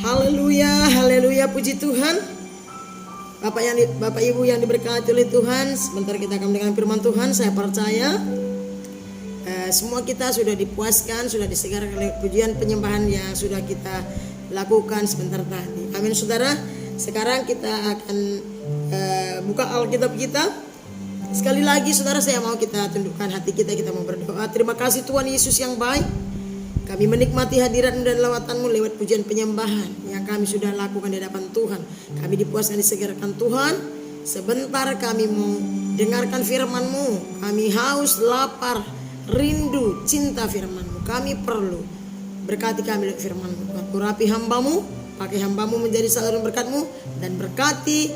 Haleluya, haleluya, puji Tuhan. Bapak Ibu yang diberkati oleh Tuhan, sebentar kita akan mendengar firman Tuhan. Saya percaya semua kita sudah dipuaskan, sudah disegarkan oleh pujian penyembahan yang sudah kita lakukan sebentar tadi. Amin saudara. Sekarang kita akan buka Alkitab kita. Sekali lagi saudara, saya mau kita tundukkan hati kita mau berdoa. Terima kasih Tuhan Yesus yang baik. Kami menikmati hadirat-Mu dan lawatan-Mu lewat pujian penyembahan yang kami sudah lakukan di hadapan Tuhan. Kami dipuaskan, disegarkan Tuhan. Sebentar kami mau dengarkan firman-Mu. Kami haus, lapar, rindu, cinta firman-Mu. Kami perlu. Berkati kami lewat firman-Mu. Urapi hamba-Mu, pakai hamba-Mu menjadi saluran berkat-Mu, dan berkati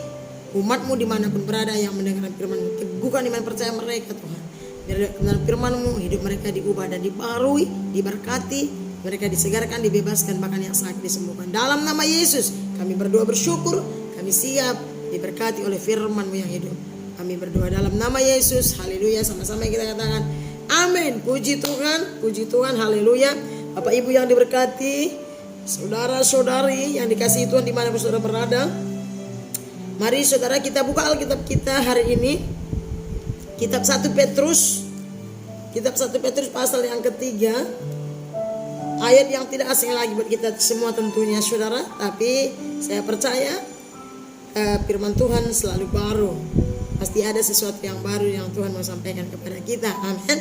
umat-Mu dimanapun berada yang mendengarkan firman-Mu. Teguhkan iman percaya mereka Tuhan. Biar kenal firman-Mu, hidup mereka diubah dan dibaharui, diberkati, mereka disegarkan, dibebaskan, bahkan yang sakit disembuhkan. Dalam nama Yesus kami berdoa bersyukur, kami siap diberkati oleh firman-Mu yang hidup. Kami berdoa dalam nama Yesus. Haleluya. Sama-sama kita katakan amin. Puji Tuhan, haleluya. Bapak Ibu yang diberkati, saudara-saudari yang dikasihi Tuhan dimanapun saudara berada, mari saudara kita buka Alkitab kita hari ini. Kitab 1 Petrus pasal yang ketiga, ayat yang tidak asing lagi buat kita semua tentunya saudara. Tapi saya percaya firman Tuhan selalu baru. Pasti ada sesuatu yang baru yang Tuhan mau sampaikan kepada kita. Amin.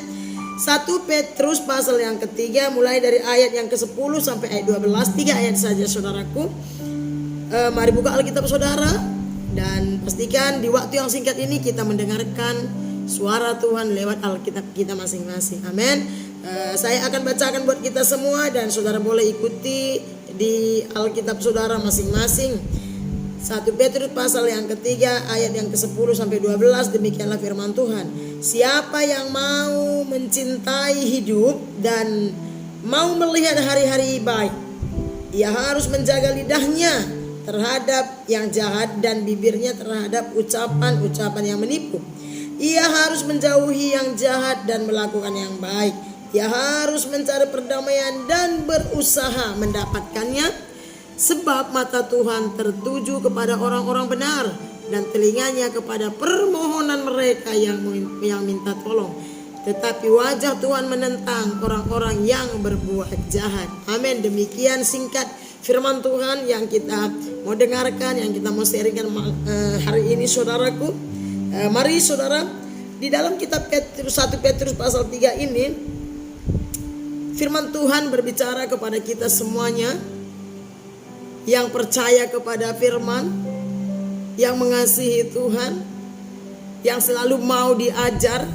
1 Petrus pasal yang ketiga, mulai dari ayat yang ke-10 sampai ayat 12. 3 ayat saja saudaraku. Mari buka Alkitab saudara, dan pastikan di waktu yang singkat ini kita mendengarkan suara Tuhan lewat Alkitab kita masing-masing. Amin. Saya akan bacakan buat kita semua, dan saudara boleh ikuti di Alkitab saudara masing-masing. 1 Petrus pasal yang ketiga, ayat yang ke-10 sampai 12. Demikianlah firman Tuhan. Siapa yang mau mencintai hidup dan mau melihat hari-hari baik, ia harus menjaga lidahnya terhadap yang jahat dan bibirnya terhadap ucapan-ucapan yang menipu. Ia harus menjauhi yang jahat dan melakukan yang baik. Ia harus mencari perdamaian dan berusaha mendapatkannya. Sebab mata Tuhan tertuju kepada orang-orang benar, dan telinganya kepada permohonan mereka yang minta tolong. Tetapi wajah Tuhan menentang orang-orang yang berbuat jahat. Amin. Demikian singkat firman Tuhan yang kita mau dengarkan, yang kita mau sharingkan hari ini saudaraku. Mari saudara, di dalam kitab 1 Petrus pasal 3 ini, firman Tuhan berbicara kepada kita semuanya yang percaya kepada firman, yang mengasihi Tuhan, yang selalu mau diajar,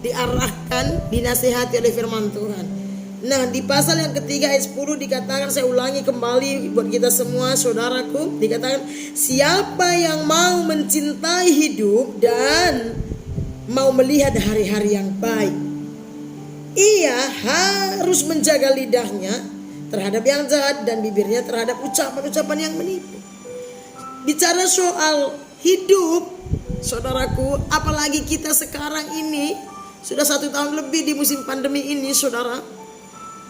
diarahkan, dinasihati oleh firman Tuhan. Nah, di pasal yang ketiga ayat 10 dikatakan, saya ulangi kembali buat kita semua saudaraku, dikatakan siapa yang mau mencintai hidup dan mau melihat hari-hari yang baik, ia harus menjaga lidahnya terhadap yang jahat dan bibirnya terhadap ucapan-ucapan yang menipu. Bicara soal hidup saudaraku, apalagi kita sekarang ini sudah 1 tahun lebih di musim pandemi ini saudara.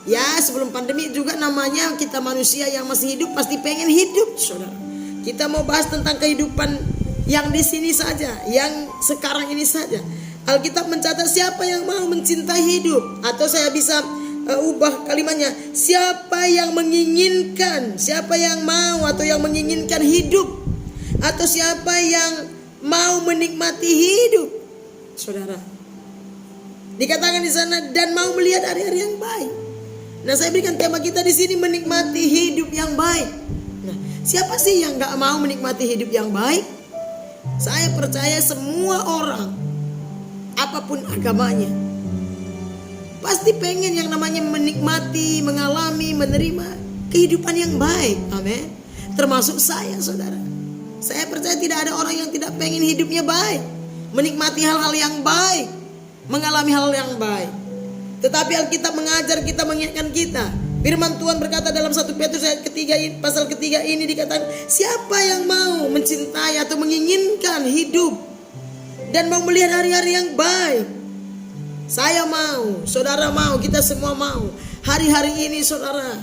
Ya, sebelum pandemi juga namanya kita manusia yang masih hidup pasti pengen hidup saudara. Kita mau bahas tentang kehidupan yang di sini saja, yang sekarang ini saja. Alkitab mencatat siapa yang mau mencintai hidup, atau saya bisa ubah kalimatnya, siapa yang menginginkan, siapa yang mau atau yang menginginkan hidup, atau siapa yang mau menikmati hidup saudara. Dikatakan di sana dan mau melihat hari-hari yang baik. Nah, saya berikan tema kita di sini, menikmati hidup yang baik. Nah, siapa sih yang gak mau menikmati hidup yang baik? Saya percaya semua orang, apapun agamanya, pasti pengen yang namanya menikmati, mengalami, menerima kehidupan yang baik. Amin. Termasuk saya saudara. Saya percaya tidak ada orang yang tidak pengen hidupnya baik, menikmati hal-hal yang baik, mengalami hal yang baik. Tetapi Alkitab mengajar kita, mengingatkan kita. Firman Tuhan berkata dalam 1 Petrus ayat ketiga, pasal ketiga ini dikatakan, siapa yang mau mencintai atau menginginkan hidup dan mau melihat hari-hari yang baik. Saya mau, saudara mau, kita semua mau. Hari-hari ini saudara,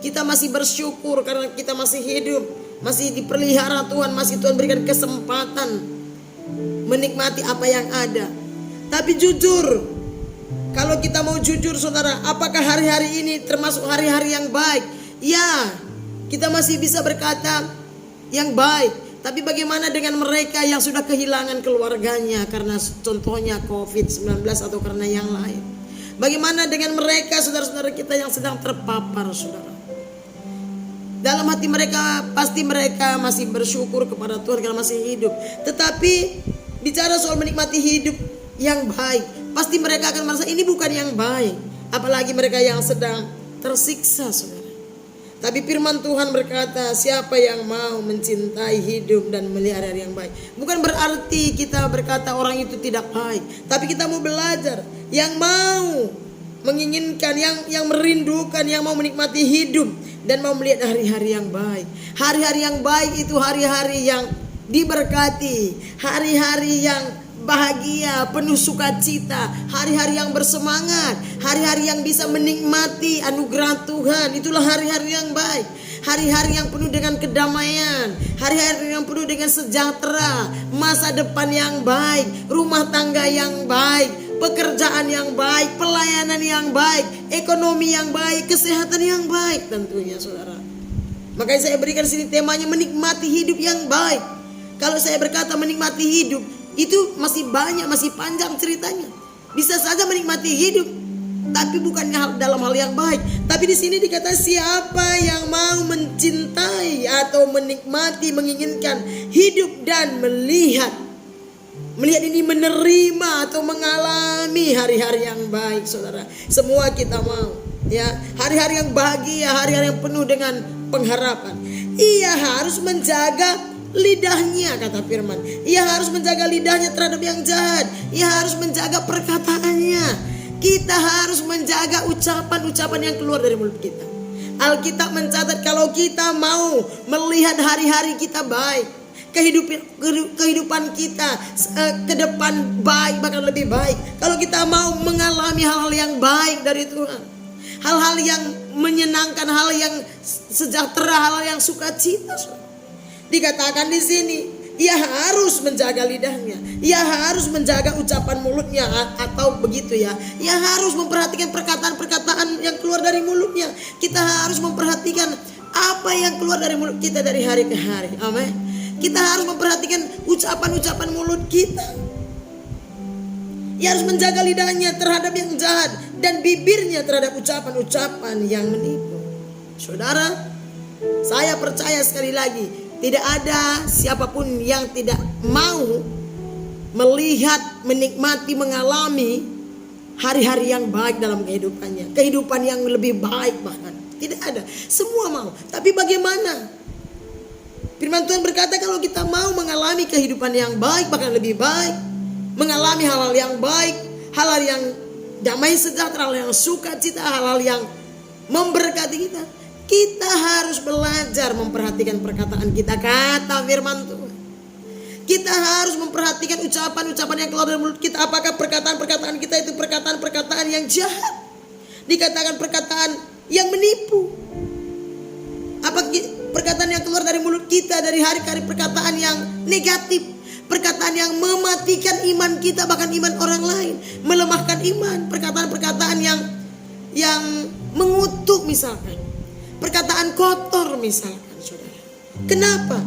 Kita masih bersyukur karena kita masih hidup, masih dipelihara Tuhan, masih Tuhan berikan kesempatan menikmati apa yang ada. Tapi jujur, kalau kita mau jujur saudara, apakah hari-hari ini termasuk hari-hari yang baik? Ya, kita masih bisa berkata yang baik. Tapi bagaimana dengan mereka yang sudah kehilangan keluarganya karena contohnya COVID-19 atau karena yang lain? Bagaimana dengan mereka saudara-saudara kita yang sedang terpapar saudara? Dalam hati mereka pasti mereka masih bersyukur kepada Tuhan karena masih hidup. Tetapi bicara soal menikmati hidup yang baik, pasti mereka akan merasa ini bukan yang baik. Apalagi mereka yang sedang tersiksa saudara. Tapi firman Tuhan berkata, siapa yang mau mencintai hidup dan melihara yang baik. Bukan berarti kita berkata orang itu tidak baik. Tapi kita mau belajar. Yang mau menginginkan, yang merindukan, yang mau menikmati hidup. Dan mau melihat hari-hari yang baik. Hari-hari yang baik itu hari-hari yang diberkati. Hari-hari yang bahagia, penuh sukacita, hari-hari yang bersemangat, hari-hari yang bisa menikmati anugerah Tuhan. Itulah hari-hari yang baik, hari-hari yang penuh dengan kedamaian, hari-hari yang penuh dengan sejahtera, masa depan yang baik, rumah tangga yang baik, pekerjaan yang baik, pelayanan yang baik, ekonomi yang baik, kesehatan yang baik tentunya saudara. Makanya saya berikan sini temanya menikmati hidup yang baik. Kalau saya berkata menikmati hidup, itu masih banyak, masih panjang ceritanya. Bisa saja menikmati hidup, tapi bukan dalam hal yang baik. Tapi di sini dikatakan siapa yang mau mencintai atau menikmati, menginginkan hidup dan melihat ini, menerima atau mengalami hari-hari yang baik, saudara. Semua kita mau, ya, hari-hari yang bahagia, hari-hari yang penuh dengan pengharapan. Ia harus menjaga lidahnya, kata firman. Ia harus menjaga lidahnya terhadap yang jahat. Ia harus menjaga perkataannya. Kita harus menjaga ucapan-ucapan yang keluar dari mulut kita. Alkitab mencatat kalau kita mau melihat hari-hari kita baik, kehidupan kita ke depan baik, bahkan lebih baik. Kalau kita mau mengalami hal-hal yang baik dari Tuhan, hal-hal yang menyenangkan, hal yang sejahtera, hal yang sukacita. Dikatakan di sini, ia harus menjaga lidahnya, ia harus menjaga ucapan mulutnya, atau begitu ya. Ia harus memperhatikan perkataan-perkataan yang keluar dari mulutnya. Kita harus memperhatikan apa yang keluar dari mulut kita dari hari ke hari. Amin. Kita harus memperhatikan ucapan-ucapan mulut kita. Ia harus menjaga lidahnya terhadap yang jahat dan bibirnya terhadap ucapan-ucapan yang menipu. Saudara, saya percaya sekali lagi, tidak ada siapapun yang tidak mau melihat, menikmati, mengalami hari-hari yang baik dalam kehidupannya. Kehidupan yang lebih baik bahkan. Tidak ada. Semua mau. Tapi bagaimana? Firman Tuhan berkata kalau kita mau mengalami kehidupan yang baik, bahkan lebih baik, mengalami hal-hal yang baik, hal-hal yang damai sejahtera, hal yang sukacita, hal-hal yang memberkati kita, kita harus belajar memperhatikan perkataan kita, kata firman Tuhan. Kita harus memperhatikan ucapan-ucapan yang keluar dari mulut kita. Apakah perkataan-perkataan kita itu perkataan-perkataan yang jahat? Dikatakan perkataan yang menipu. Apa perkataan yang keluar dari mulut kita dari hari ke hari, perkataan yang negatif, perkataan yang mematikan iman kita, bahkan iman orang lain, melemahkan iman, perkataan-perkataan yang mengutuk misalkan, perkataan kotor misalkan, saudara. Kenapa?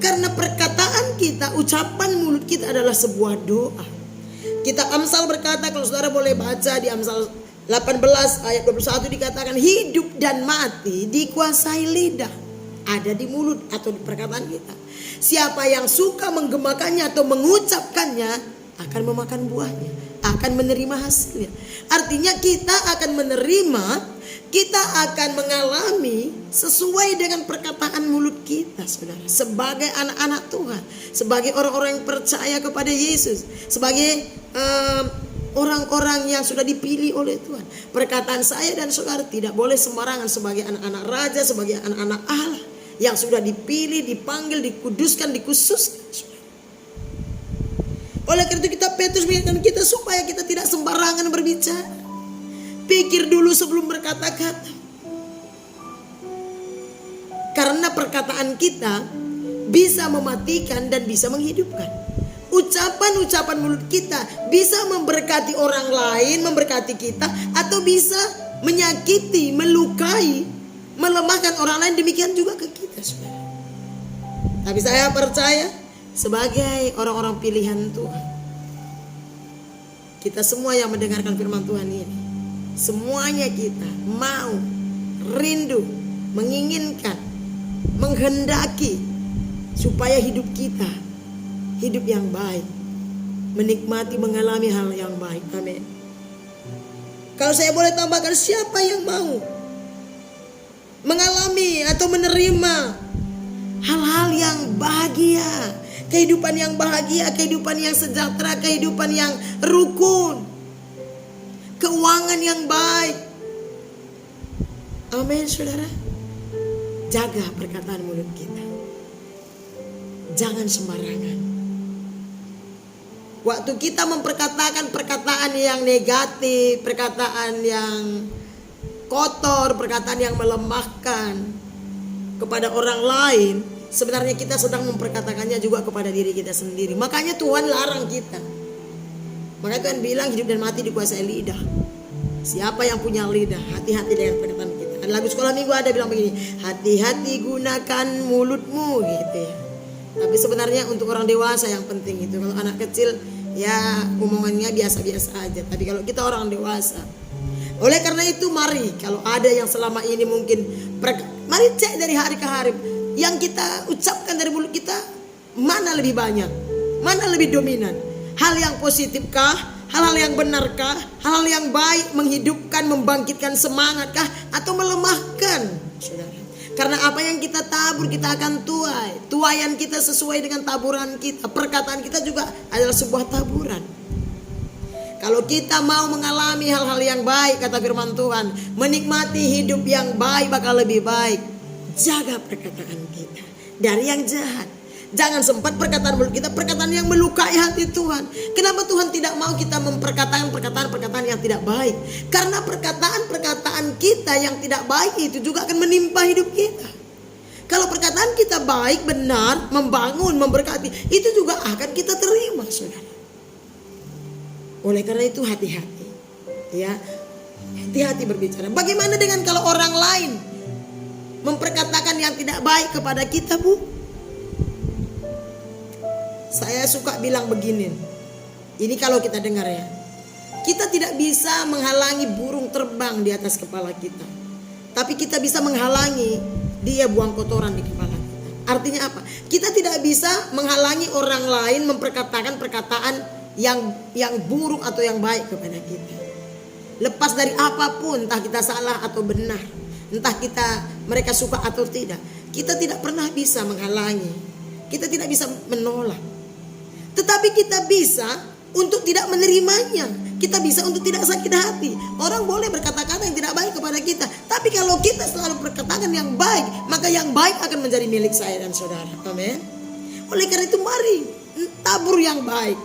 Karena perkataan kita, ucapan mulut kita adalah sebuah doa. Kitab Amsal berkata, kalau saudara boleh baca di Amsal 18 ayat 21, dikatakan hidup dan mati dikuasai lidah, ada di mulut atau di perkataan kita. Siapa yang suka menggemakannya atau mengucapkannya akan memakan buahnya, akan menerima hasilnya. Artinya kita akan menerima, kita akan mengalami sesuai dengan perkataan mulut kita, saudara. Sebagai anak-anak Tuhan, sebagai orang-orang yang percaya kepada Yesus, sebagai orang-orang yang sudah dipilih oleh Tuhan. Perkataan saya dan saudara tidak boleh sembarangan sebagai anak-anak raja, sebagai anak-anak Allah yang sudah dipilih, dipanggil, dikuduskan, dikhususkan. Oleh karena itu kita Petrus mengingatkan kita supaya kita tidak sembarangan berbicara. Pikir dulu sebelum berkata-kata. Karena perkataan kita bisa mematikan dan bisa menghidupkan. Ucapan-ucapan mulut kita bisa memberkati orang lain, memberkati kita, atau bisa menyakiti, melukai, melemahkan orang lain. Demikian juga ke kita, saudara. Tapi saya percaya sebagai orang-orang pilihan Tuhan, kita semua yang mendengarkan firman Tuhan ini, semuanya kita mau, rindu, menginginkan, menghendaki supaya hidup kita hidup yang baik, menikmati, mengalami hal yang baik. Amin. Kalau saya boleh tambahkan, siapa yang mau mengalami atau menerima hal-hal yang bahagia, kehidupan yang bahagia, kehidupan yang sejahtera, kehidupan yang rukun, keuangan yang baik. Amin, saudara. Jaga perkataan mulut kita. Jangan sembarangan. Waktu kita memperkatakan perkataan yang negatif, perkataan yang kotor, perkataan yang melemahkan kepada orang lain, sebenarnya kita sedang memperkatakannya juga kepada diri kita sendiri. Makanya Tuhan larang kita. Makanya Tuhan bilang hidup dan mati dikuasai lidah. Siapa yang punya lidah, hati-hati dengan perkataan kita. Ada lagu sekolah minggu ada bilang begini, hati-hati gunakan mulutmu, gitu ya. Tapi sebenarnya untuk orang dewasa yang penting itu. Kalau anak kecil ya omongannya biasa-biasa aja. Tapi kalau kita orang dewasa, oleh karena itu mari, kalau ada yang selama ini mungkin, mari cek dari hari ke hari, yang kita ucapkan dari mulut kita mana lebih banyak, mana lebih dominan. Hal yang positifkah, hal-hal yang benarkah, hal-hal yang baik, menghidupkan, membangkitkan semangatkah, atau melemahkan, saudara. Karena apa yang kita tabur kita akan tuai. Tuaian kita sesuai dengan taburan kita. Perkataan kita juga adalah sebuah taburan. Kalau kita mau mengalami hal-hal yang baik, kata firman Tuhan, menikmati hidup yang baik bakal lebih baik. Jaga perkataan kita dari yang jahat. Jangan sempat perkataan mulut kita perkataan yang melukai hati Tuhan. Kenapa Tuhan tidak mau kita memperkatakan perkataan-perkataan yang tidak baik? Karena perkataan-perkataan kita yang tidak baik itu juga akan menimpa hidup kita. Kalau perkataan kita baik, benar, membangun, memberkati, itu juga akan kita terima, saudara. Oleh karena itu hati-hati, ya, hati-hati berbicara. Bagaimana dengan kalau orang lain memperkatakan yang tidak baik kepada kita, Bu? Saya suka bilang begini, ini kalau kita dengar ya, kita tidak bisa menghalangi burung terbang di atas kepala kita, tapi kita bisa menghalangi dia buang kotoran di kepala kita. Artinya apa? Kita tidak bisa menghalangi orang lain memperkatakan perkataan yang buruk atau yang baik kepada kita. Lepas dari apapun, entah kita salah atau benar, entah mereka suka atau tidak, kita tidak pernah bisa menghalangi, kita tidak bisa menolak. Tetapi kita bisa untuk tidak menerimanya. Kita bisa untuk tidak sakit hati. Orang boleh berkata-kata yang tidak baik kepada kita, tapi kalau kita selalu berkatakan yang baik, maka yang baik akan menjadi milik saya dan saudara. Amin. Oleh karena itu mari tabur yang baik,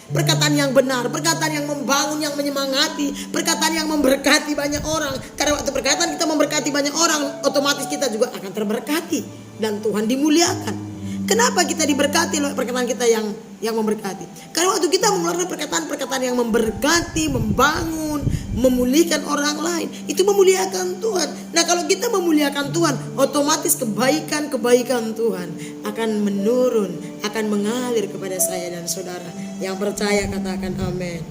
perkataan yang benar, perkataan yang membangun, yang menyemangati, perkataan yang memberkati banyak orang. Karena waktu perkataan kita memberkati banyak orang, otomatis kita juga akan terberkati dan Tuhan dimuliakan. Kenapa kita diberkati oleh perkataan kita yang memberkati? Karena waktu kita mengeluarkan perkataan-perkataan yang memberkati, membangun, memulihkan orang lain, itu memuliakan Tuhan. Nah, kalau kita memuliakan Tuhan, otomatis kebaikan Tuhan akan menurun, akan mengalir kepada saya dan saudara. Yang percaya katakan amin.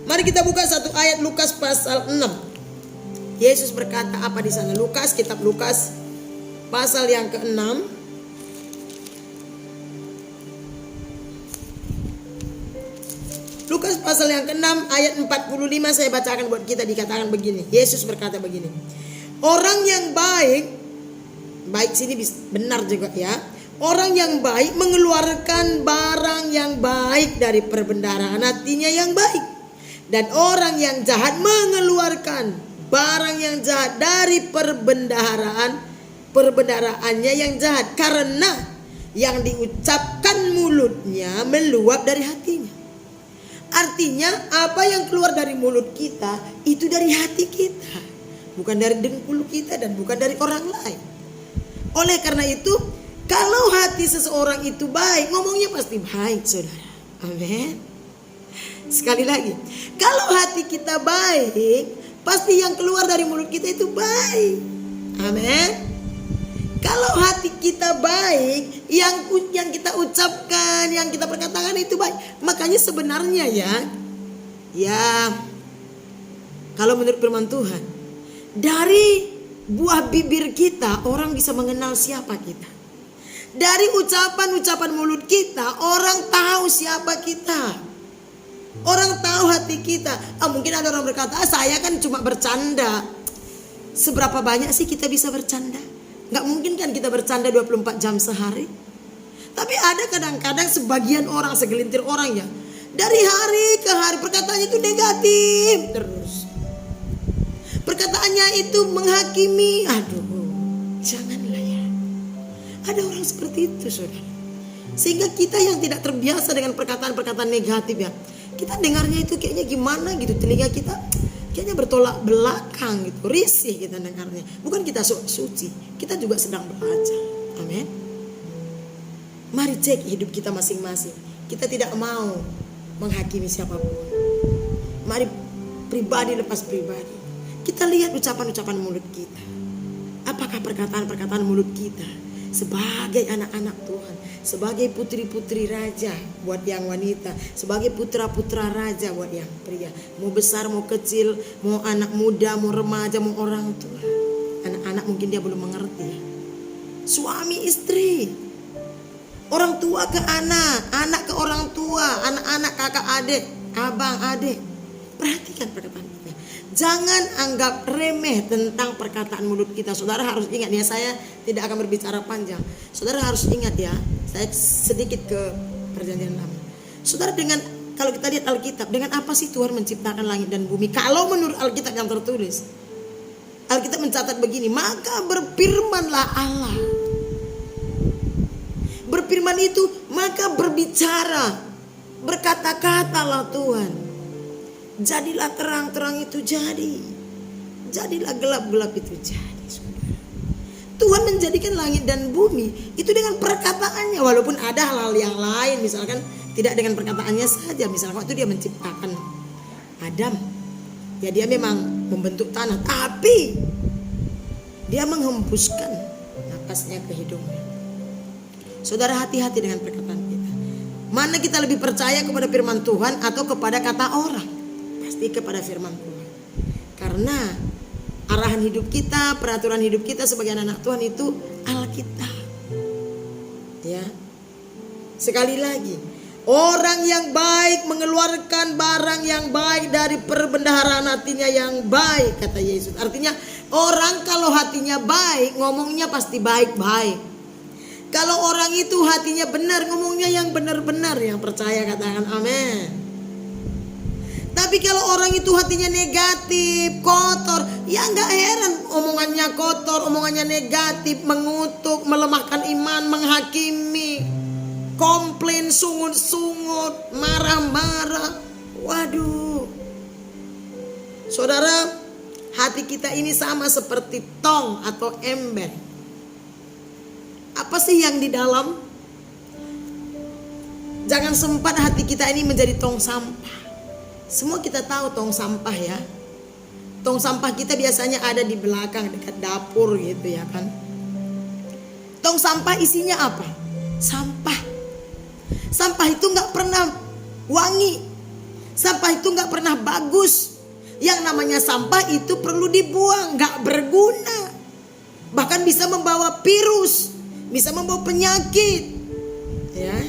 Mari kita buka satu ayat Lukas pasal 6. Yesus berkata apa di sana? Kitab Lukas pasal yang ke-6. Lukas pasal yang ke-6 ayat 45 saya bacakan buat kita, dikatakan begini. Yesus berkata begini. Orang yang baik sini benar juga ya. Orang yang baik mengeluarkan barang yang baik dari perbendaharaan hatinya yang baik. Dan orang yang jahat mengeluarkan barang yang jahat dari perbendaharaannya yang jahat. Karena yang diucapkan mulutnya meluap dari hatinya. Artinya apa yang keluar dari mulut kita itu dari hati kita, bukan dari dengkul kita dan bukan dari orang lain. Oleh karena itu, kalau hati seseorang itu baik, ngomongnya pasti baik, saudara. Amin. Sekali lagi, kalau hati kita baik, pasti yang keluar dari mulut kita itu baik. Amin. Kalau hati kita baik, yang kita ucapkan, yang kita perkatakan itu baik. Makanya sebenarnya ya, kalau menurut firman Tuhan, dari buah bibir kita orang bisa mengenal siapa kita. Dari ucapan-ucapan mulut kita orang tahu siapa kita. Orang tahu hati kita. Mungkin ada orang berkata, saya kan cuma bercanda. Seberapa banyak sih kita bisa bercanda? Gak mungkin kan kita bercanda 24 jam sehari. Tapi ada kadang-kadang sebagian orang, segelintir orang ya, dari hari ke hari perkataannya itu negatif terus. Perkataannya itu menghakimi. Aduh, janganlah ya. Ada orang seperti itu, saudara. Sehingga kita yang tidak terbiasa dengan perkataan-perkataan negatif ya, kita dengarnya itu kayaknya gimana gitu, telinga kita kayaknya bertolak belakang gitu, risih kita dengarnya. Bukan kita suci, kita juga sedang belajar. Amin. Mari cek hidup kita masing-masing. Kita tidak mau menghakimi siapapun. Mari pribadi lepas pribadi. Kita lihat ucapan-ucapan mulut kita. Apakah perkataan-perkataan mulut kita sebagai anak-anak Tuhan, sebagai putri-putri raja buat yang wanita, sebagai putra-putra raja buat yang pria, mau besar mau kecil, mau anak muda mau remaja mau orang tua. Anak-anak mungkin dia belum mengerti. Suami istri, orang tua ke anak, anak ke orang tua, anak-anak kakak adik, abang adik. Perhatikan perkataan kita. Jangan anggap remeh tentang perkataan mulut kita. Saudara harus ingat ya, saya tidak akan berbicara panjang. Saudara harus ingat ya, saya sedikit ke perjanjian lama. Saudara, kalau kita lihat Alkitab, dengan apa sih Tuhan menciptakan langit dan bumi? Kalau menurut Alkitab yang tertulis, Alkitab mencatat begini, maka berfirmanlah Allah. Berfirman itu maka berbicara, berkata-katalah Tuhan. Jadilah terang-terang itu jadi. Jadilah gelap-gelap itu jadi, saudara. Tuhan menjadikan langit dan bumi itu dengan perkataannya. Walaupun ada hal-hal yang lain, misalkan tidak dengan perkataannya saja. Misalkan waktu dia menciptakan Adam, ya dia memang membentuk tanah, tapi dia menghembuskan napasnya ke hidungnya. Saudara, hati-hati dengan perkataan kita. Mana kita lebih percaya kepada firman Tuhan atau kepada kata orang? Pasti kepada firman Tuhan. Karena arahan hidup kita, peraturan hidup kita sebagai anak Tuhan itu Alkitab. Ya. Sekali lagi, orang yang baik mengeluarkan barang yang baik dari perbendaharaan hatinya yang baik, kata Yesus. Artinya orang kalau hatinya baik, ngomongnya pasti baik-baik. Kalau orang itu hatinya benar, ngomongnya yang benar-benar. Yang percaya katakan amin. Tapi kalau orang itu hatinya negatif, kotor, ya gak heran omongannya kotor, omongannya negatif, mengutuk, melemahkan iman, menghakimi, komplain, sungut-sungut, marah-marah. Waduh. Saudara, hati kita ini sama seperti tong atau ember. Apa sih yang di dalam? Jangan sempat hati kita ini menjadi tong sampah. Semua kita tahu tong sampah ya. Tong sampah kita biasanya ada di belakang dekat dapur gitu ya kan. Tong sampah isinya apa? Sampah. Sampah itu gak pernah wangi. Sampah itu gak pernah bagus. Yang namanya sampah itu perlu dibuang, gak berguna. Bahkan bisa membawa virus, bisa membawa penyakit. Ya.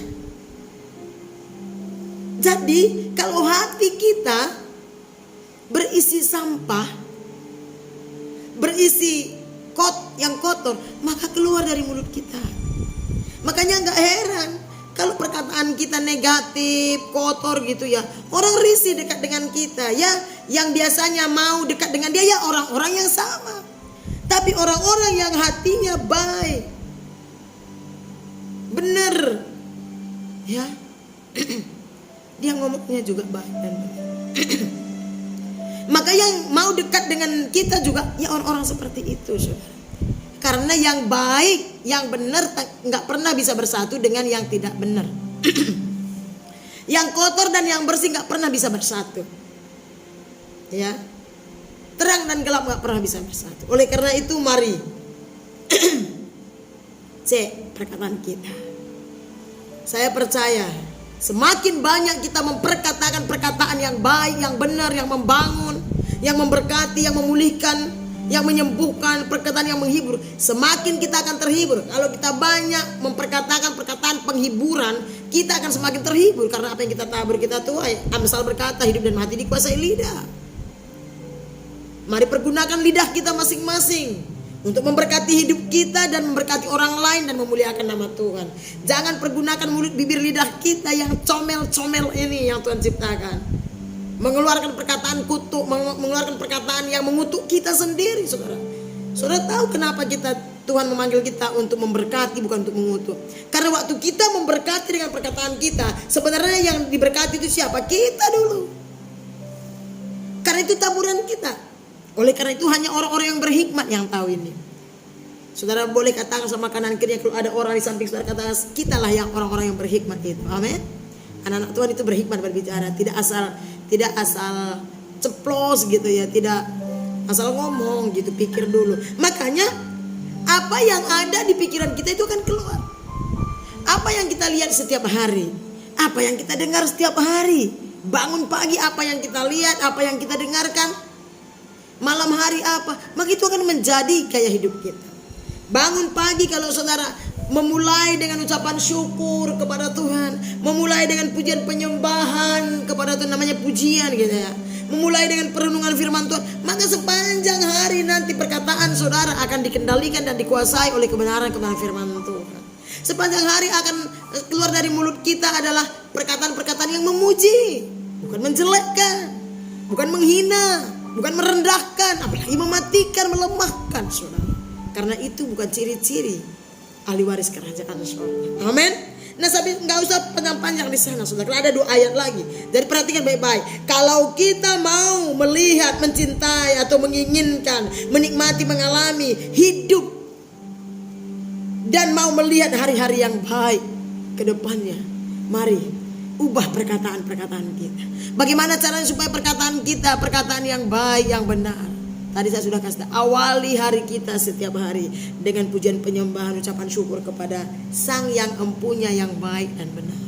Jadi kalau hati kita berisi sampah, berisi yang kotor, maka keluar dari mulut kita. Makanya gak heran kalau perkataan kita negatif, kotor gitu ya, orang risih dekat dengan kita ya. Yang biasanya mau dekat dengan dia ya orang-orang yang sama. Tapi orang-orang yang hatinya baik, benar ya, dia ngomongnya juga baik dan benar. Maka yang mau dekat dengan kita juga ya orang-orang seperti itu, saudara. Karena yang baik, Yang benar nggak pernah bisa bersatu dengan yang tidak benar. Yang kotor dan yang bersih nggak pernah bisa bersatu. Ya, terang dan gelap nggak pernah bisa bersatu. Oleh karena itu mari cek perkataan kita. Saya percaya semakin banyak kita memperkatakan perkataan yang baik, yang benar, yang membangun, yang memberkati, yang memulihkan, yang menyembuhkan, perkataan yang menghibur, semakin kita akan terhibur. Kalau kita banyak memperkatakan perkataan penghiburan, kita akan semakin terhibur. Karena apa yang kita tabur kita tuai. Amsal berkata, hidup dan mati dikuasai lidah. Mari pergunakan lidah kita masing-masing untuk memberkati hidup kita dan memberkati orang lain dan memuliakan nama Tuhan. Jangan pergunakan mulut bibir lidah kita yang comel-comel ini yang Tuhan ciptakan. Mengeluarkan perkataan kutuk, mengeluarkan perkataan yang mengutuk kita sendiri, saudara. Saudara tahu kenapa Tuhan memanggil kita untuk memberkati, bukan untuk mengutuk. Karena waktu kita memberkati dengan perkataan kita, sebenarnya yang diberkati itu siapa? Kita dulu. Karena itu taburan kita. Oleh karena itu hanya orang-orang yang berhikmat yang tahu ini. Saudara boleh katakan sama kanan kiri, kalau ada orang di samping saudara, katakan kitalah yang orang-orang yang berhikmat itu. Amin. Anak-anak Tuhan itu berhikmat berbicara, tidak asal ceplos gitu ya, tidak asal ngomong gitu, pikir dulu. Makanya apa yang ada di pikiran kita itu akan keluar. Apa yang kita lihat setiap hari, apa yang kita dengar setiap hari. Bangun pagi apa yang kita lihat, apa yang kita dengarkan. Malam hari apa, maka itu akan menjadi gaya hidup kita. Bangun pagi kalau saudara memulai dengan ucapan syukur kepada Tuhan, memulai dengan pujian penyembahan kepada Tuhan, namanya pujian gitu ya. Memulai dengan perenungan firman Tuhan, maka sepanjang hari nanti perkataan saudara akan dikendalikan dan dikuasai oleh kebenaran firman Tuhan. Sepanjang hari akan keluar dari mulut kita adalah perkataan-perkataan yang memuji, bukan menjelekkan, bukan menghina, bukan merendahkan, apalagi mematikan, melemahkan, saudara. Karena itu bukan ciri-ciri ahli waris kerajaan surga. Amin. Nah, tapi nggak usah panjang-panjang di sana, saudara. Ada 2 ayat lagi. Jadi perhatikan baik-baik. Kalau kita mau melihat, mencintai atau menginginkan, menikmati, mengalami hidup dan mau melihat hari-hari yang baik ke depannya, mari ubah perkataan-perkataan kita. Bagaimana caranya supaya perkataan kita perkataan yang baik, yang benar? Tadi saya sudah kasih tahu, awali hari kita setiap hari dengan pujian penyembahan, ucapan syukur kepada Sang Yang Empunya yang baik dan benar.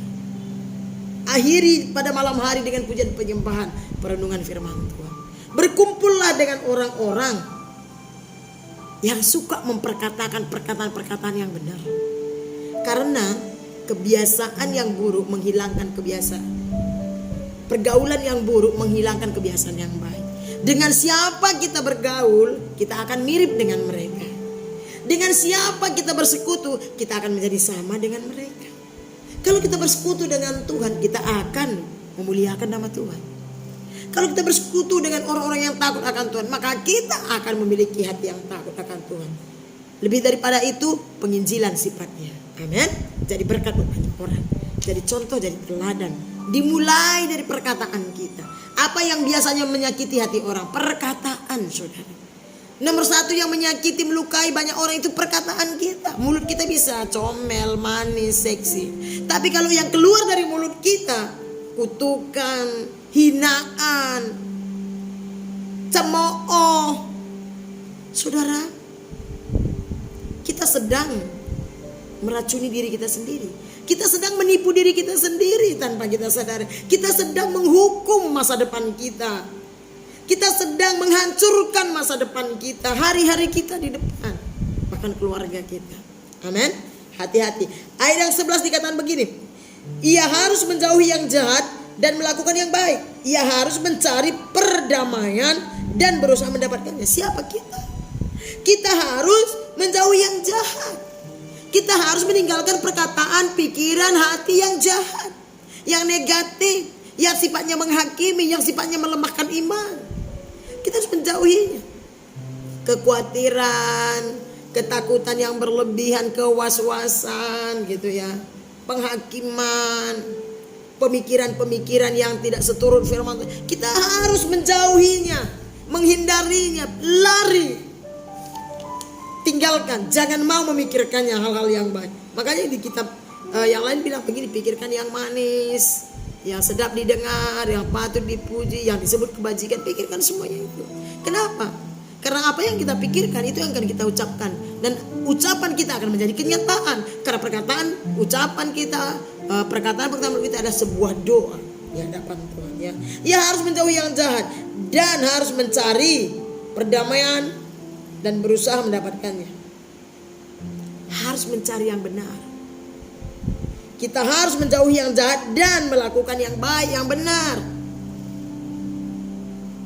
Akhiri pada malam hari dengan pujian penyembahan, perenungan firman Tuhan. Berkumpullah dengan orang-orang yang suka memperkatakan perkataan-perkataan yang benar. Karena kebiasaan yang buruk menghilangkan kebiasaan. Pergaulan yang buruk menghilangkan kebiasaan yang baik. Dengan siapa kita bergaul, kita akan mirip dengan mereka. Dengan siapa kita bersekutu, kita akan menjadi sama dengan mereka. Kalau kita bersekutu dengan Tuhan, kita akan memuliakan nama Tuhan. Kalau kita bersekutu dengan orang-orang yang takut akan Tuhan, maka kita akan memiliki hati yang takut akan Tuhan. Lebih daripada itu, penginjilan sifatnya. Amin. Jadi berkat buat banyak orang. Jadi contoh, jadi teladan. Dimulai dari perkataan kita. Apa yang biasanya menyakiti hati orang? Perkataan, saudara. Nomor 1 yang menyakiti, melukai banyak orang itu perkataan kita. Mulut kita bisa comel, manis, seksi. Tapi kalau yang keluar dari mulut kita, kutukan, hinaan, cemooh, saudara, kita sedang meracuni diri kita sendiri. Kita sedang menipu diri kita sendiri tanpa kita sadar. Kita sedang menghukum masa depan kita. Kita sedang menghancurkan masa depan kita, hari-hari kita di depan, bahkan keluarga kita. Amin. Hati-hati. Ayat yang 11 dikatakan begini. Ia harus menjauhi yang jahat dan melakukan yang baik. Ia harus mencari perdamaian dan berusaha mendapatkannya. Siapa kita? Kita harus menjauhi yang jahat. Kita harus meninggalkan perkataan, pikiran, hati yang jahat, yang negatif, yang sifatnya menghakimi, yang sifatnya melemahkan iman. Kita harus menjauhinya. Kekhawatiran, ketakutan yang berlebihan, kewaswasan gitu ya, penghakiman, pemikiran-pemikiran yang tidak seturut firman Tuhan. Kita harus menjauhinya, menghindarinya, lari. tinggalkan, jangan mau memikirkannya hal-hal yang baik. Makanya di kitab yang lain bilang begini, pikirkan yang manis, yang sedap didengar, yang patut dipuji, yang disebut kebajikan, pikirkan semuanya itu. Kenapa? Karena apa yang kita pikirkan itu yang akan kita ucapkan, dan ucapan kita akan menjadi kenyataan. Karena ucapan kita, perkataan kita adalah sebuah doa di hadapan Tuhan. Ya, ia harus menjauhi yang jahat dan harus mencari perdamaian dan berusaha mendapatkannya. Harus mencari yang benar. Kita harus menjauhi yang jahat dan melakukan yang baik, yang benar.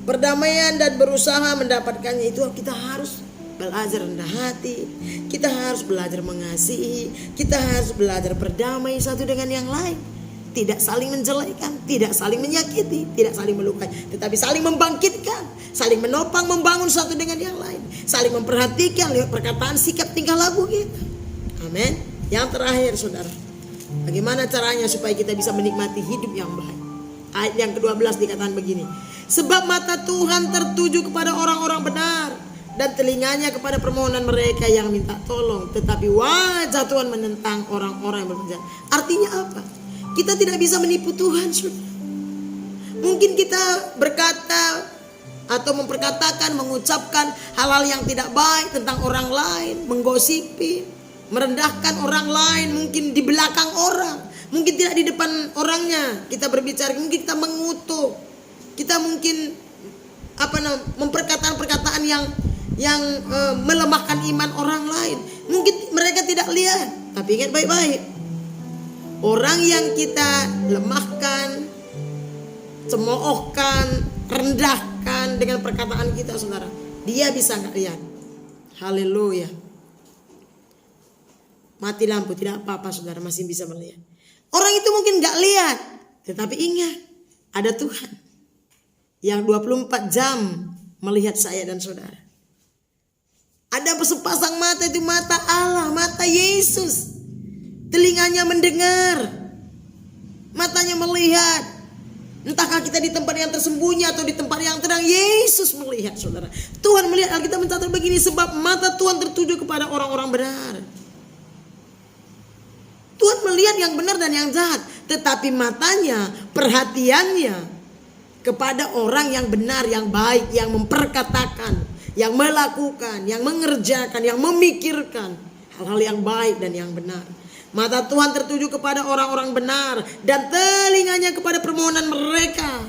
Perdamaian dan berusaha mendapatkannya itu kita harus belajar rendah hati. Kita harus belajar mengasihi. Kita harus belajar berdamai satu dengan yang lain. Tidak saling menjelekkan, tidak saling menyakiti, tidak saling melukai, tetapi saling membangkitkan, saling menopang, membangun satu dengan yang lain, saling memperhatikan lewat perkataan, sikap, tingkah laku kita. Amin. Yang terakhir, saudara, bagaimana caranya supaya kita bisa menikmati hidup yang baik? Ayat yang ke-12 dikatakan begini, sebab mata Tuhan tertuju kepada orang-orang benar dan telinganya kepada permohonan mereka yang minta tolong, tetapi wajah Tuhan menentang orang-orang yang berjahat. Artinya apa? Kita tidak bisa menipu Tuhan, saudara. Mungkin kita berkata atau memperkatakan, mengucapkan hal-hal yang tidak baik tentang orang lain, menggosipi, merendahkan orang lain, mungkin di belakang orang, mungkin tidak di depan orangnya. Kita berbicara, mungkin kita mengutuk, kita mungkin memperkataan perkataan yang melemahkan iman orang lain. Mungkin mereka tidak lihat, tapi ingat baik-baik. Orang yang kita lemahkan, cemoohkan, rendahkan dengan perkataan kita, saudara, dia bisa nggak lihat. Haleluya. Mati lampu tidak apa-apa, saudara, masih bisa melihat. Orang itu mungkin nggak lihat, tetapi ingat, ada Tuhan yang 24 jam melihat saya dan saudara. Ada sepasang mata, itu mata Allah, mata Yesus. Telinganya mendengar, matanya melihat. Entahkah kita di tempat yang tersembunyi atau di tempat yang terang, Yesus melihat, saudara. Tuhan melihat. Alkitab mencatat begini, sebab mata Tuhan tertuju kepada orang-orang benar. Tuhan melihat yang benar dan yang jahat, tetapi matanya, perhatiannya kepada orang yang benar, yang baik, yang memperkatakan, yang melakukan, yang mengerjakan, yang memikirkan hal-hal yang baik dan yang benar. Mata Tuhan tertuju kepada orang-orang benar dan telinganya kepada permohonan mereka.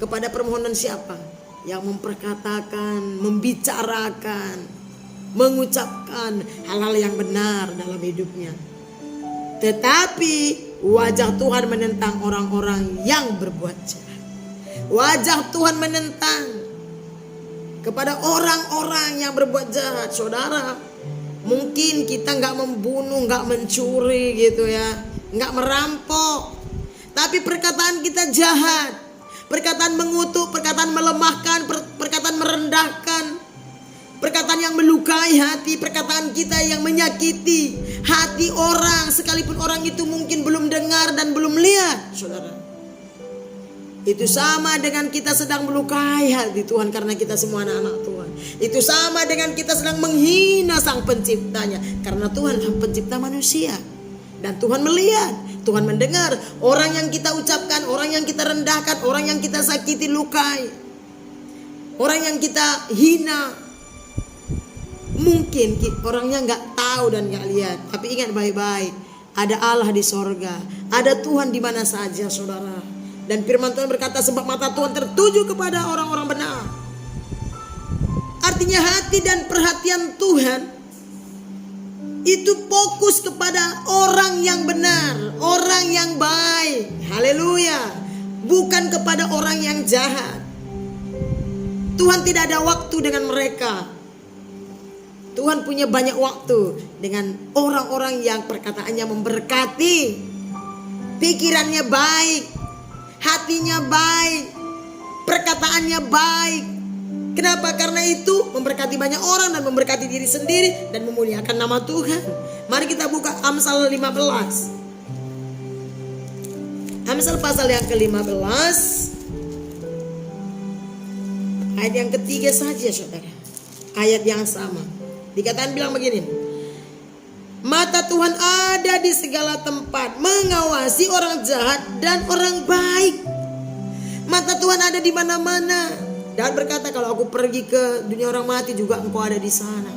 Kepada permohonan siapa? Yang memperkatakan, membicarakan, mengucapkan hal-hal yang benar dalam hidupnya. Tetapi wajah Tuhan menentang orang-orang yang berbuat jahat. Wajah Tuhan menentang kepada orang-orang yang berbuat jahat, saudara. Mungkin kita gak membunuh, gak mencuri gitu ya, gak merampok, tapi perkataan kita jahat, perkataan mengutuk, perkataan melemahkan, perkataan merendahkan, perkataan yang melukai hati, perkataan kita yang menyakiti hati orang, sekalipun orang itu mungkin belum dengar dan belum lihat, saudara. Itu sama dengan kita sedang melukai hati Tuhan, karena kita semua anak-anak Tuhan. Itu sama dengan kita sedang menghina Sang Penciptanya, karena Tuhan Sang Pencipta manusia. Dan Tuhan melihat, Tuhan mendengar orang yang kita ucapkan, orang yang kita rendahkan, orang yang kita sakiti, lukai, orang yang kita hina. Mungkin orangnya gak tahu dan gak lihat, tapi ingat baik-baik, ada Allah di sorga, ada Tuhan di mana saja, saudara. Dan firman Tuhan berkata, sebab mata Tuhan tertuju kepada orang-orang benar. Artinya hati dan perhatian Tuhan itu fokus kepada orang yang benar, orang yang baik. Haleluya. Bukan kepada orang yang jahat. Tuhan tidak ada waktu dengan mereka. Tuhan punya banyak waktu dengan orang-orang yang perkataannya memberkati, pikirannya baik, hatinya baik, perkataannya baik. Kenapa? Karena itu memberkati banyak orang dan memberkati diri sendiri dan memuliakan nama Tuhan. Mari kita buka Amsal 15. Amsal pasal yang ke-15, ayat yang ketiga saja, saudara. ayat yang sama. Dikatakan bilang begini, mata Tuhan ada di segala tempat, mengawasi orang jahat dan orang baik. Mata Tuhan ada di mana-mana. Dan berkata, kalau aku pergi ke dunia orang mati juga engkau ada di sana.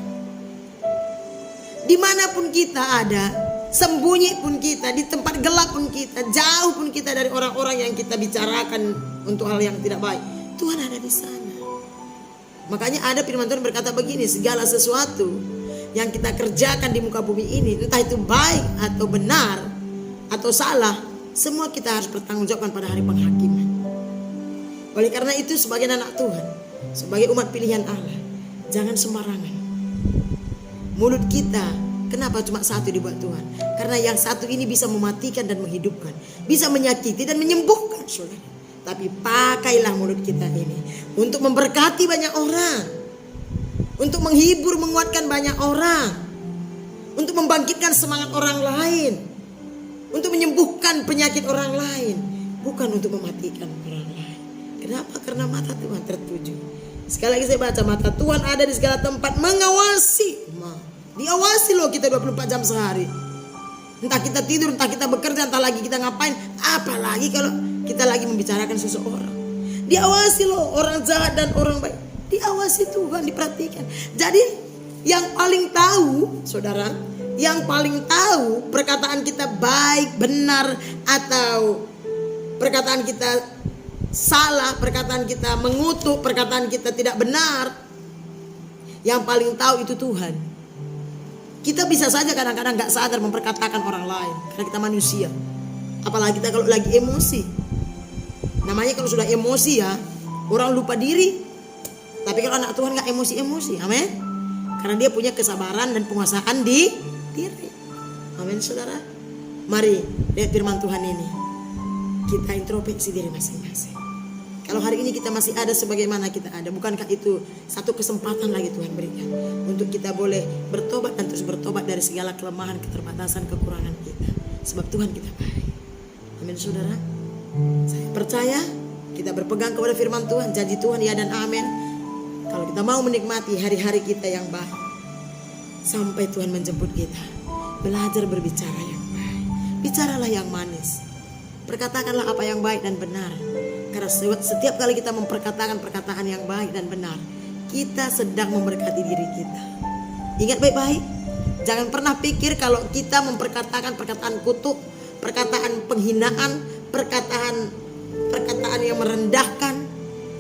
Dimanapun kita ada, sembunyi pun kita, di tempat gelap pun kita, jauh pun kita dari orang-orang yang kita bicarakan untuk hal yang tidak baik, Tuhan ada di sana. Makanya ada firman Tuhan berkata begini, segala sesuatu yang kita kerjakan di muka bumi ini, entah itu baik atau benar atau salah, semua kita harus bertanggungjawabkan pada hari penghakiman. Oleh karena itu, sebagai anak Tuhan, sebagai umat pilihan Allah, jangan sembarangan. Mulut kita, kenapa cuma satu dibuat Tuhan? Karena yang satu ini bisa mematikan dan menghidupkan, bisa menyakiti dan menyembuhkan, saudara. Tapi pakailah mulut kita ini untuk memberkati banyak orang, untuk menghibur, menguatkan banyak orang, untuk membangkitkan semangat orang lain, untuk menyembuhkan penyakit orang lain, bukan untuk mematikan orang lain. Kenapa? Karena mata Tuhan tertuju. Sekali lagi saya baca, mata Tuhan ada di segala tempat, mengawasi. Diawasi loh kita 24 jam sehari. Entah kita tidur, entah kita bekerja, entah lagi kita ngapain. Apalagi kalau kita lagi membicarakan seseorang. Diawasi loh orang jahat dan orang baik. Diawasi Tuhan, diperhatikan. Jadi yang paling tahu, saudara, yang paling tahu perkataan kita baik, benar, atau perkataan kita salah, perkataan kita mengutuk, perkataan kita tidak benar, yang paling tahu itu Tuhan. Kita bisa saja kadang-kadang gak sadar memperkatakan orang lain, karena kita manusia. Apalagi kita kalau lagi emosi. Namanya kalau sudah emosi ya, orang lupa diri. Tapi kalau anak Tuhan gak emosi-emosi, amin. Karena dia punya kesabaran dan penguasaan di diri. Amin, saudara. Mari lihat firman Tuhan ini. Kita introspeksi diri masing-masing. Kalau hari ini kita masih ada sebagaimana kita ada, bukankah itu satu kesempatan lagi Tuhan berikan untuk kita boleh bertobat dan terus bertobat dari segala kelemahan, keterbatasan, kekurangan kita. Sebab Tuhan kita baik. Amin, saudara. Saya percaya kita berpegang kepada firman Tuhan, janji Tuhan ya dan amin. Kalau kita mau menikmati hari-hari kita yang baik sampai Tuhan menjemput kita, belajar berbicara yang baik, bicaralah yang manis, perkatakanlah apa yang baik dan benar. Karena setiap kali kita memperkatakan perkataan yang baik dan benar, kita sedang memberkati diri kita. Ingat baik-baik, jangan pernah pikir kalau kita memperkatakan perkataan kutuk, perkataan penghinaan, perkataan yang merendahkan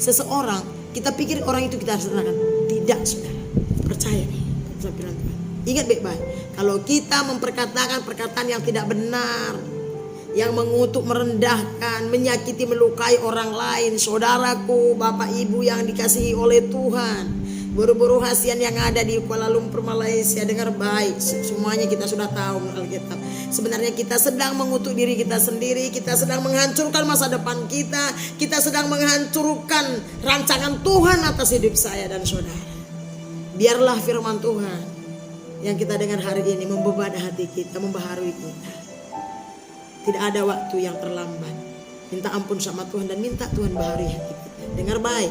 seseorang, kita pikir orang itu kita harus rendahkan. Tidak, saudara. Percaya nih. Ingat baik-baik, kalau kita memperkatakan perkataan yang tidak benar, yang mengutuk, merendahkan, menyakiti, melukai orang lain, saudaraku, bapak ibu yang dikasihi oleh Tuhan, buru-buru hasian yang ada di Kuala Lumpur, Malaysia, dengar baik, semuanya kita sudah tahu Alkitab. Sebenarnya kita sedang mengutuk diri kita sendiri, kita sedang menghancurkan masa depan kita sedang menghancurkan rancangan Tuhan atas hidup saya dan saudara. Biarlah firman Tuhan yang kita dengar hari ini membebat hati kita, membaharui kita. Tidak ada waktu yang terlambat. Minta ampun sama Tuhan dan minta Tuhan baharui hati kita. Dengar baik.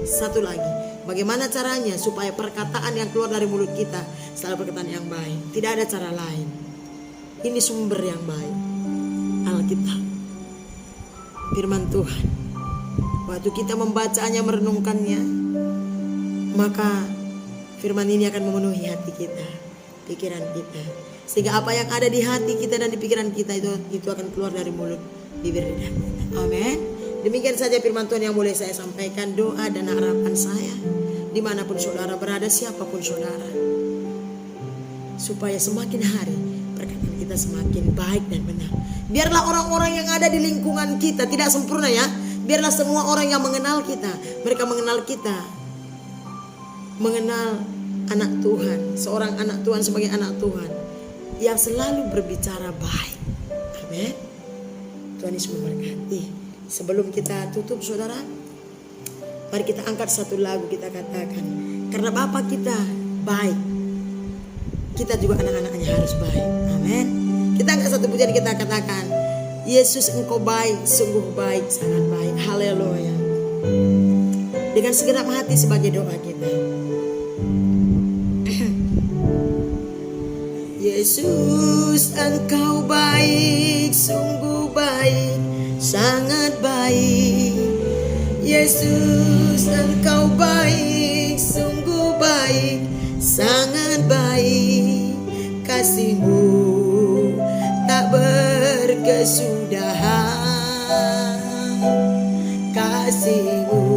Satu lagi, bagaimana caranya supaya perkataan yang keluar dari mulut kita selalu perkataan yang baik. Tidak ada cara lain. Ini sumber yang baik, Alkitab, firman Tuhan. Waktu kita membacanya, merenungkannya, maka firman ini akan memenuhi hati kita, pikiran kita, sehingga apa yang ada di hati kita dan di pikiran kita itu akan keluar dari mulut, bibir, dan kita. Amin. Demikian saja firman Tuhan yang boleh saya sampaikan. Doa dan harapan saya, dimanapun saudara berada, siapapun saudara, supaya semakin hari perkataan kita semakin baik dan benar. Biarlah orang-orang yang ada di lingkungan kita tidak sempurna ya. Biarlah semua orang yang mengenal kita, mereka mengenal kita, mengenal anak Tuhan, seorang anak Tuhan sebagai anak Tuhan yang selalu berbicara baik. Amin. Tuhan Yesus memberkati. Sebelum kita tutup saudara, mari kita angkat satu lagu, kita katakan, karena Bapa kita baik, kita juga anak-anaknya harus baik. Amin. Kita angkat satu pujian, kita katakan, Yesus engkau baik, sungguh baik, sangat baik. Haleluya. Dengan segenap hati sebagai doa kita. Yesus, Engkau baik, sungguh baik, sangat baik. Yesus, Engkau baik, sungguh baik, sangat baik. Kasih-Mu tak berkesudahan, kasih-Mu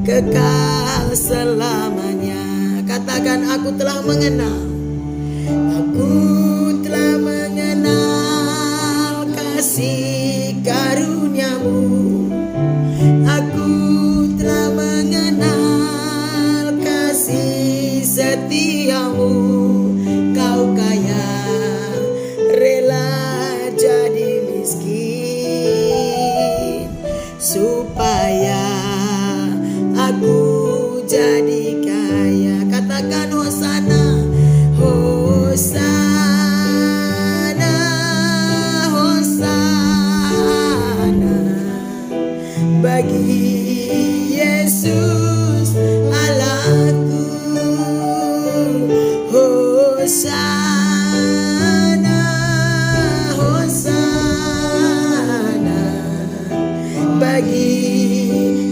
kekal selamanya. Katakan, aku telah mengenal. Aku telah mengenal kasih karunia-Mu. Aku telah mengenal kasih setia-Mu. Kau kaya, rela jadi miskin, supaya aku jadi kaya. Katakan hosana, hosana, hosana bagi Yesus Allahku. Hosana, hosana bagi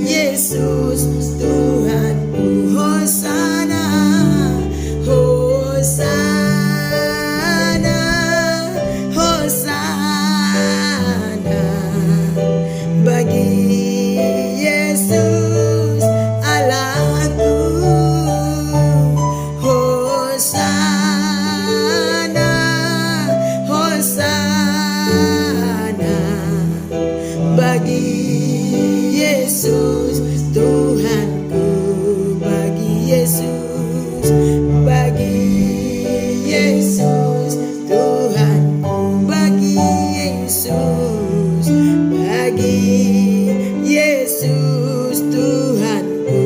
Yesus Tuhanku. Hosana, hosana, hosana bagi Yesus Allahku. Hosana, hosana bagi Yesus Tuhanku. Bagi Yesus, bagi Yesus Tuhanku. Bagi Yesus, bagi Yesus Tuhanku.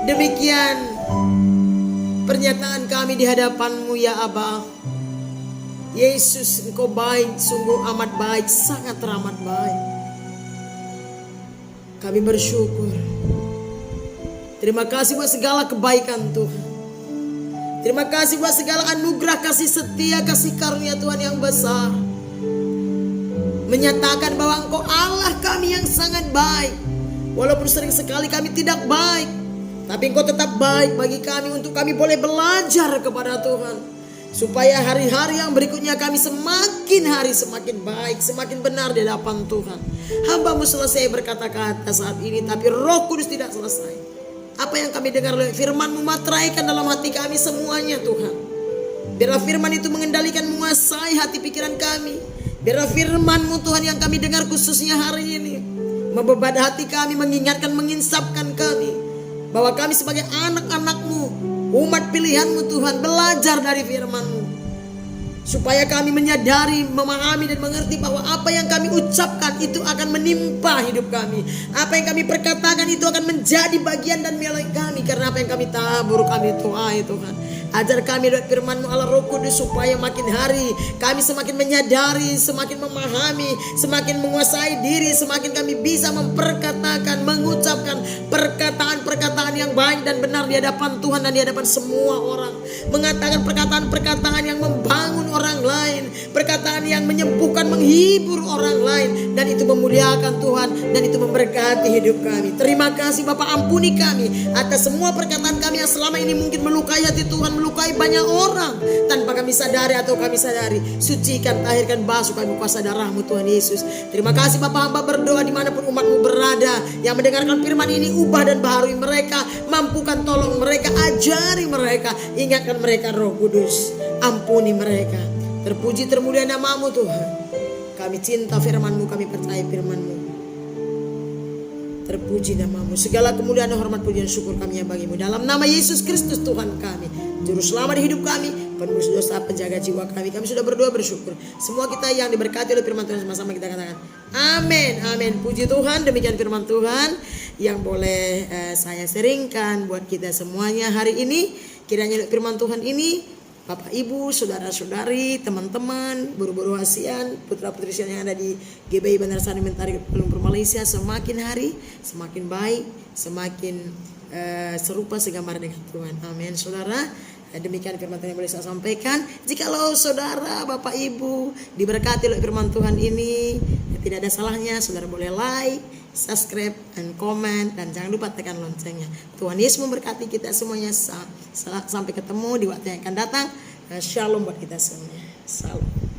Demikian pernyataan kami di hadapan-Mu ya Aba. Yesus, Engkau baik, sungguh amat baik, sangat teramat baik. Kami bersyukur. Terima kasih buat segala kebaikan Tuhan. Terima kasih buat segala anugerah, kasih setia, kasih karunia Tuhan yang besar. Menyatakan bahwa Engkau Allah kami yang sangat baik. Walaupun sering sekali kami tidak baik, tapi Engkau tetap baik bagi kami untuk kami boleh belajar kepada Tuhan. Supaya hari-hari yang berikutnya kami semakin hari semakin baik, semakin benar di hadapan Tuhan. Hamba-Mu selesai berkata-kata saat ini, tapi Roh Kudus tidak selesai. Apa yang kami dengar oleh firman-Mu materaikan dalam hati kami semuanya Tuhan. Biarlah firman itu mengendalikan, menguasai hati pikiran kami. Biarlah firman-Mu Tuhan yang kami dengar khususnya hari ini membebat hati kami, mengingatkan, menginsapkan kami bahwa kami sebagai anak-anak-Mu, umat pilihan-Mu Tuhan, belajar dari firman-Mu. Supaya kami menyadari, memahami dan mengerti bahwa apa yang kami ucapkan itu akan menimpa hidup kami. Apa yang kami perkatakan itu akan menjadi bagian dan milik kami. Karena apa yang kami tabur kami tuai Tuhan. Ajar kami dari firman-Mu Allah Roh Kudus, supaya makin hari kami semakin menyadari, semakin memahami, semakin menguasai diri, semakin kami bisa memperkatakan, mengucapkan perkataan-perkataan yang baik dan benar di hadapan Tuhan dan di hadapan semua orang. Mengatakan perkataan-perkataan yang membangun orang lain, perkataan yang menyembuhkan, menghibur orang lain, dan itu memuliakan Tuhan, dan itu memberkati hidup kami. Terima kasih Bapa, ampuni kami atas semua perkataan kami yang selama ini mungkin melukai hati Tuhan, melukai banyak orang tanpa kami sadari atau kami sadari. Sucikan, tahirkan, basuh kami kuasa darah-Mu Tuhan Yesus. Terima kasih Bapa, hamba berdoa dimanapun umat-Mu berada yang mendengarkan firman ini, ubah dan baharui mereka, mampukan, tolong mereka, ajari mereka, ingatkan mereka Roh Kudus, ampuni mereka. Terpuji termulia nama-Mu Tuhan. Kami cinta firman-Mu, kami percaya firman-Mu. Terpuji nama-Mu. Segala kemuliaan, hormat, pujian, syukur kami yang bagi-Mu. Dalam nama Yesus Kristus Tuhan kami, Juru Selamat hidup kami, penebus dosa, penjaga jiwa kami. Kami sudah berdoa bersyukur. Semua kita yang diberkati oleh firman Tuhan, sama-sama kita katakan amin, amin. Puji Tuhan, demikian firman Tuhan yang boleh saya seringkan buat kita semuanya hari ini. Kiranya firman Tuhan ini, Bapak, Ibu, saudara-saudari, teman-teman, buru-buru ASEAN, putra-putri ASEAN yang ada di GBI Bandara Sari Mentari Kuala Lumpur Malaysia, semakin hari semakin baik, semakin serupa segambar dengan Tuhan. Amin. Saudara, Demikian firman Tuhan yang boleh saya sampaikan. Jikalau saudara, Bapak Ibu diberkati oleh firman Tuhan ini, tidak ada salahnya saudara boleh like, subscribe, dan komen, dan jangan lupa tekan loncengnya. Tuhan Yesus memberkati kita semuanya. Sampai ketemu di waktu yang akan datang. Shalom buat kita semuanya. Salam.